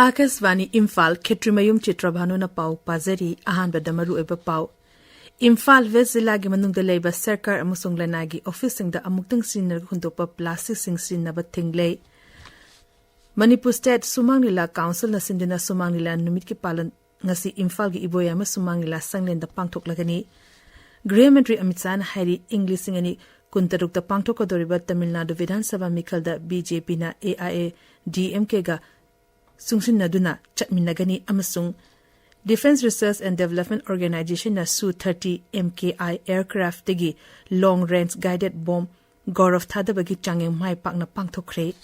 Akasvani Imphal Kshetrimayum Chitrabhanu na pau pazari ahanbada maruoiba pau. Imphal West Zilagi manungda leiba Sarkar amusong lanagi officing-da amuktang sinarga hundopa plastic sinaba tinglay. Manipur State Sumang Nila Council na sindina Sumang Nila numit ki palan ngasi Imphal gi iboyama Sumang Nila sanglenda pangtok lagani. Gray-Mentry Amit Shah na hairi Englishing ani kuntarukta pangtok kodoriba Tamil Nadu Vidhan Sabha Mikhalda BJP na AIA DMK ga sungsin na duna chatminagani amasung Defense Research and Development Organization na Su-30 MKI aircraft tegi long range guided bomb Gaurav thadabagi changeng mai pak na pangthokre.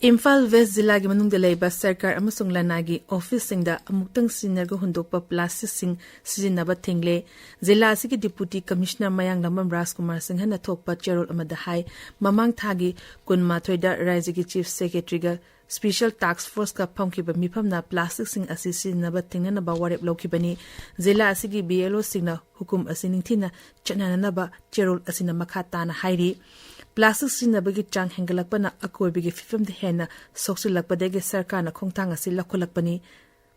Imphal West Zilagi manungda leiba Sarkar amasung lanagi office-singda amuktang sinarga hundokpa plastic sing sizinaba thingle. Zila asigi Deputy Commissioner Mayang Lamam Rajkumar Singh na thokpa cherol amada hai mamang thagi kunmathoida Rajagi Chief Secretary ga Special Task Force ka phamkiba mifamna plastic sing asi sizinaba thingnana ba warep lokibani. Zila asigi BLO singna hukum asiningthina chananaba cherol asina makha na hairi. Plastic sinabagi chang hengalakpana akoibigi fifam de hena soksilakpadegi sarkar na khongtang asi lakhulakpani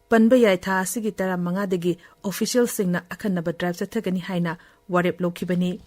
panba yai tha asigi tara manga degi official singna akhanaba drive chathagani haina warep lokhibani.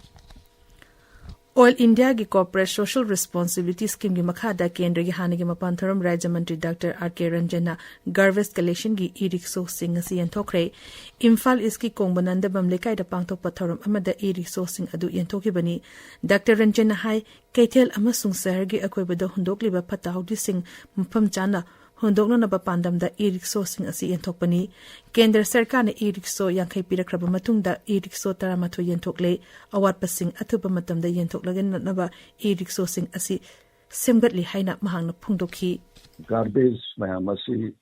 All India gi Corporate Social Responsibility Scheme gi makhada kendra gi hanagi mapantharam Rajya Mantri Dr. R.K. Ranjana garbage collection gi e-rickshaw sing asi yanthokre. Imphal iski kongbananda bamlekai da pangthok patharam amada e-rickshaw sing adu yanthokibani. Dr. Ranjana hai Kaithel amasung sahar gi akoibada hundokliba phatahudi sing mpham chana hundokna naba pandamda e-rickshaw sing asi yanthokpani. Kendra sarkar na e-rickshaw yankhai pirakraba matungda e-rickshaw taramatho yanthokle awat pasing athuba matamda yanthoklagan naba e-rickshaw sing asi semgatli haina mahangna phungdokhi. Garbage mayamasi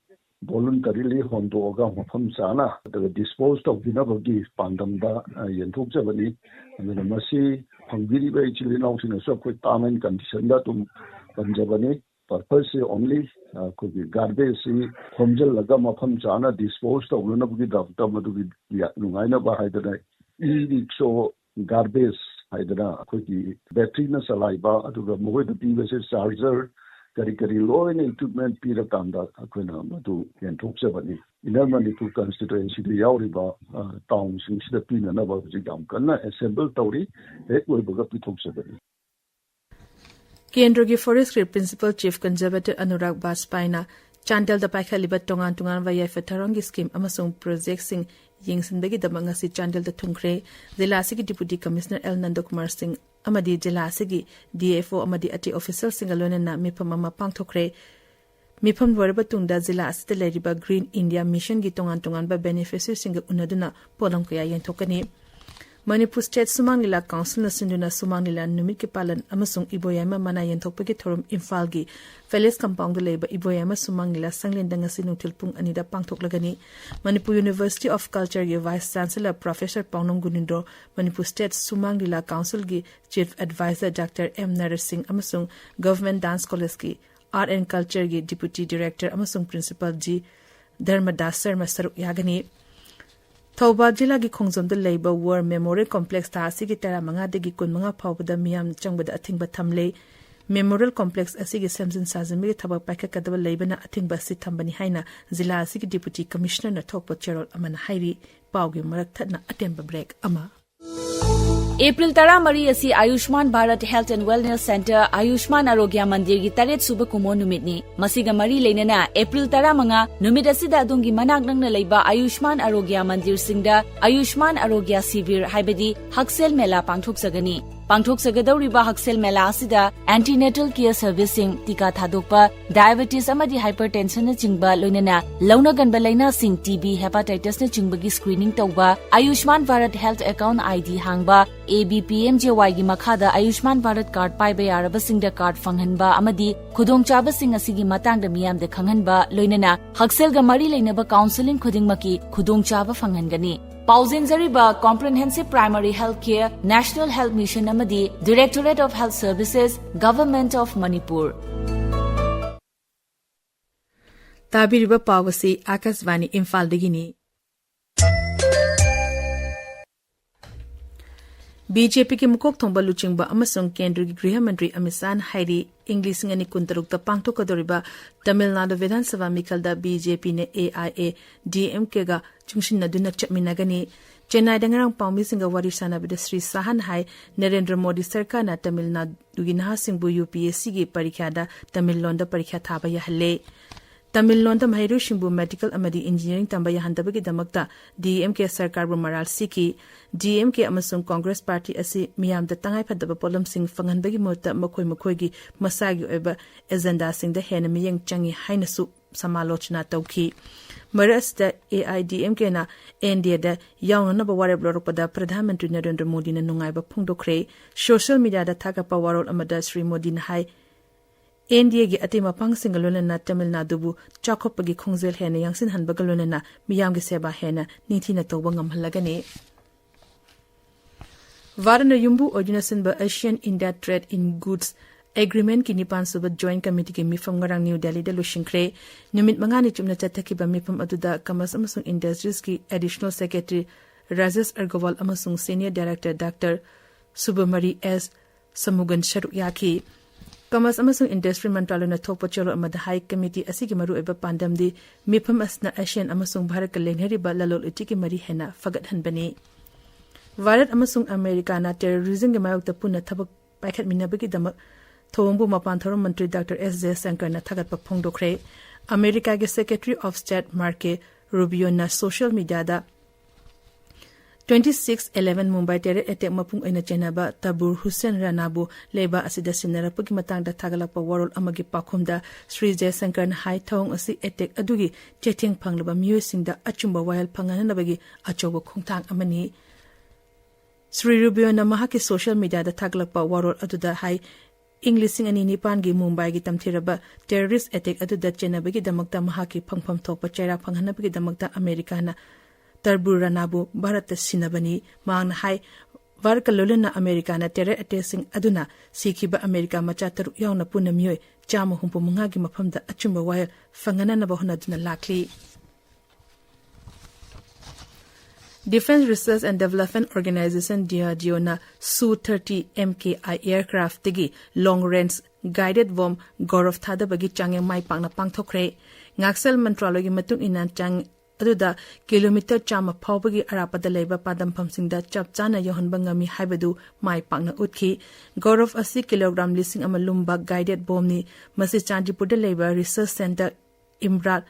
voluntarily hondoga mafam sana the disposed of binabagi pandamda yanthokjabani and masi phangiri ba chili nausina so koi tamen condition da tum panjabani purpose only could be garbage homjal laga mafam sana disposed of lunabagi doctor madu lungaina ba haidana e-rickshaw garbage haidana koi battery na salaiba aduga mohoi the charger kari law and equipment pira kanda akwena madu yanthokjabani ina Manipur constituency the yauriba town sing sida pina na ba jigam kana assemble tawri ek oibaga pithokjabani. Kendra gi Forestry Principal Chief Conservative Anurag Bajpayina Chandel da paikaliba tongan vaya fetarangi scheme amasung project sing yingsinbagi damang ngasi Chandel da thungkre. Zila asigi Deputy Commissioner L. Nandakumar Singh amadi jila asigi DFO amadi ati official singalone na mipam ama pangthokre. Mipam waraba tungda zila asida leriba Green India Mission gi tongan ba beneficiaries singa unaduna polam kaya yanthokani. Manipur State Sumang Nila Council na sinduna Sumang Nila numit ki palan amasung iboyama mana yanthokpagi thorum Imphal gi Felix Compound leba iboyama Sumang Nila sanglenda ngasi nutil pung anida pangthoklagani. Manipur University of Culture gi Vice Chancellor Professor Paunong Gunindro Manipur State Sumang Nila Council gi Chief Advisor Dr. M. Naresh Singh amasung Government Dance College gi Art and Culture gi Deputy Director amasung Principal G. Dharmadas Sarma saruk yagani. Thauba jila gi khongjomda leiba War Memorial Complex ta asigi tara manga degi kun manga phawbada miyam changbada athingba thamle. Memorial Complex asigi samjin sajami thabak paika kadaba leibana athingba si thambani haina jila asigi Deputy Commissioner na thokpa cherol amana hairi pawgi marak thatna atemba break ama. April 13 asi Ayushman Bharat Health and Wellness Center Ayushman Arogya Mandir gi taret suba kumo numitni masiga mari leinana April 15 numit asida adungi manak nangna leiba Ayushman Arogya Mandir singda Ayushman Arogya Sivir haibadi Haksel Mela pangthok sagani pangthok sagadawriba Haksel Mela asida antenatal care servicing tika thadokpa diabetes amadi hypertension na chingba loinana launa ganba laina sing TB hepatitis na chingbagi screening tawba Ayushman Bharat Health Account ID hangba ABPMJY gi makhada Ayushman Bharat card paiba yaraba singda card fanghanba amadi khudongchaba sing asigi matangda miyam de khanghanba loinana Haksel ga mari leinaba counseling khudingmaki khudongchaba fanghangani. Pauzin Zariba Comprehensive Primary Health Care National Health Mission amadi Directorate of Health Services Government of Manipur. Tabiriba Pawasi Akasvani Imphal Digini. BJP ki mukok thongba luchingba amasung Kendra Griha Mantri Amit Shah hairi English ngani kuntarukta pangthokadoriba Tamil Nadu Vidhan Sabha mikalda BJP ne AIA DMK ga chungshinnaduna chapminagani Chennai dangarang paumi singa wari sanabida Sri Sahan hai Narendra Modi sarkar na Tamil Nadu gi nahasingbu UPSC gi parikha da Tamil Londa parikha thaba yahalle Tamil Londa Mahairu Shimbu Medical Amadi Engineering tamba yahandabagi damakta DMK sarkar bu maral siki DMK amasung Congress Party asi miyamda tangai phadaba polam sing fanganbagi mota makoi gi masagi oiba agenda sing da hena miyang changi hainasu samalochna tauki Marasta AIDMK na NDA da yauna ba warab loropada Pradhan Mantri Narendra Modi na nungai ba phungdokre social media da thakapa warol amada Sri Modi na hai NDA gi ati mapang singalona na Tamil Nadu bu chakopagi khongzel hena yangsin hanbagalona na miyam gi seba hena nithina tawba ngamhalagani Varana Yumbu Ordination ba Asian India Trade in Goods Agreement ki nipan suba Joint Committee ki mifam ngarang New Delhi da lushingkre numit mangani chumna chathaki ba mifam aduda Commerce amasung Industries ki Additional Secretary Rajesh Argowal amasung Senior Director Dr. Subamari S. Samugan Sharuyaki Commerce amasung Industry Mantralo na thokpa cholo amada High Committee asigi maru eba pandamdi mifam asna Asian amasung Bharat ka lenghari ba lalol itiki mari hena fagat hanbani Bharat amasung America na terrorism ge mayok ta punna thabak paikhat minabagi damak Thombu Mapan Thorom Mantri Dr. S. J. Shankar na thagat pa phongdokre America ge Secretary of State Marco Rubio na social media da 26/11 Mumbai terror attack mapung aina chenaba Tabur Hussain Ranabu leba asida sinarapagi matang da thagalakpa warol amagi pakhumda Sri J. Shankar na hai thong asi attack adugi chething phanglaba miyoi singda achumba wahal phanganabagi achoba khongthang amani Sri Rubio na mahaki social media da thagalakpa warol aduda hai English sing ani nipan gi Mumbai gi tamthiraba terrorist attack aduda chenabagi damakta mahaki phangpham thokpa chera phanghanabagi damakta America na Tarbur Ranabu Bharat sinabani mang hai warkalolena America na terror attack sing aduna sikhiba America macha taru yauna punamiyoi chama humpu manga gi mafamda achumba wayal fangana na bahuna duna lakli Defense Research and Development Organization DRDO na Su-30 MKI aircraft tigi long range guided bomb Gaurav thadabagi change mai pangna pangthokre ngaksal mantralogi matung ina chang aduda kilometer chama phawbagi arapada leba padam phamsingda chapchana yohanba ngami haibadu mai pangna utkhi Gaurav 80 kilogram lising amalumba guided bomb ni masi Chandipur leba research center Imphal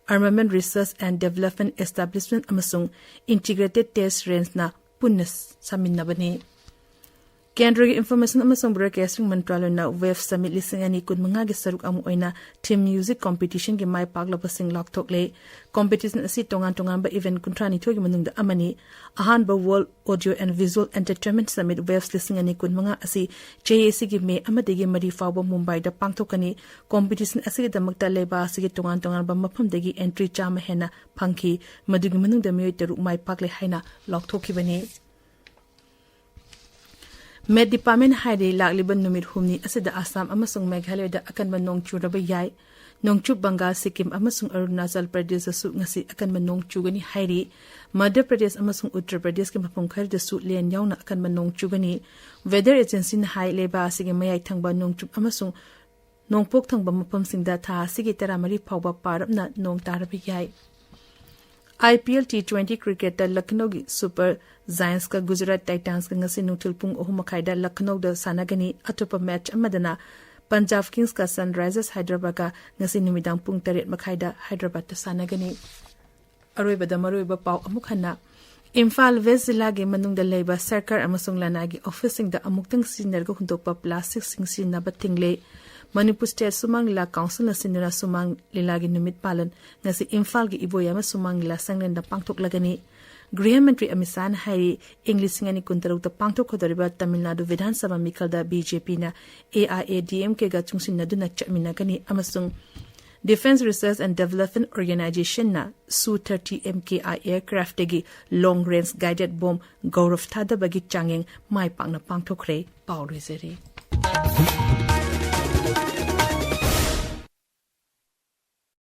Armament Research and Development Establishment amasung Integrated Test Range na punnas saminabani. Kendra Information amasung Broadcasting Mantralo na Wave Summit lising ani kun mga gisaruk amu oina team music competition gi mai paglapasing lokthokle competition asi tongan ba event kuntrani thogi manungda amani ahan ba World Audio and Visual Entertainment Summit Waves lising ani kun mga asi JAC gi me amadegi mari fawba Mumbai da pangthokani competition asi gi damakta leba asi gi tongan ba mafam degi entry chama hena phangki madugi manungda me teru mai pakle haina lokthokibani Med Department Haide Lakliban Numit Humni Asida Assam Amasung Meghalaya da akan manong churaba yai Nongchub Bengal Sikkim Amasung Arunachal Pradesh su ngasi akan manong chugani hairi Madhya Pradesh Amasung Uttar Pradesh ki mapungkhar da su len yauna akan manong chugani Weather Agency na hai leba asige mayai thangba nongchub amasung nongpok thangba mapam singda tha asige taramari phawba parapna nong tarabi yai IPL T20 cricket da Lucknow gi Super Giants ka Gujarat Titans ka ngasi nutil pung 3:30 da Lucknow da sanagani atopa match amadana Punjab Kings ka Sunrisers Hyderabad ka ngasi numidang pung 3:30 da Hyderabad da sanagani aroiba da maroiba paw amukhana Imphal West Zilla gi manung da leiba sarkar amasung lanagi officing da amuktang sinergo hundokpa plastic singsi na batingle Manipur State Sumang Lila Council na sinura Sumang Lila gi numit palan ngasi Imphal gi iboyama Sumang Lila sanglen da pangtok lagani Griha Mantri Amit Shah hari English ngani kuntaruk ta pangtok khodariba Tamil Nadu Vidhan Sabha mikal da BJP na AIA DMK ga chungsin naduna chamina gani amasung Defense Research and Development Organization na Su-30 MKI aircraft gi long range guided bomb Gaurav thadabagi changeng mai pangna pangthokre pawrizeri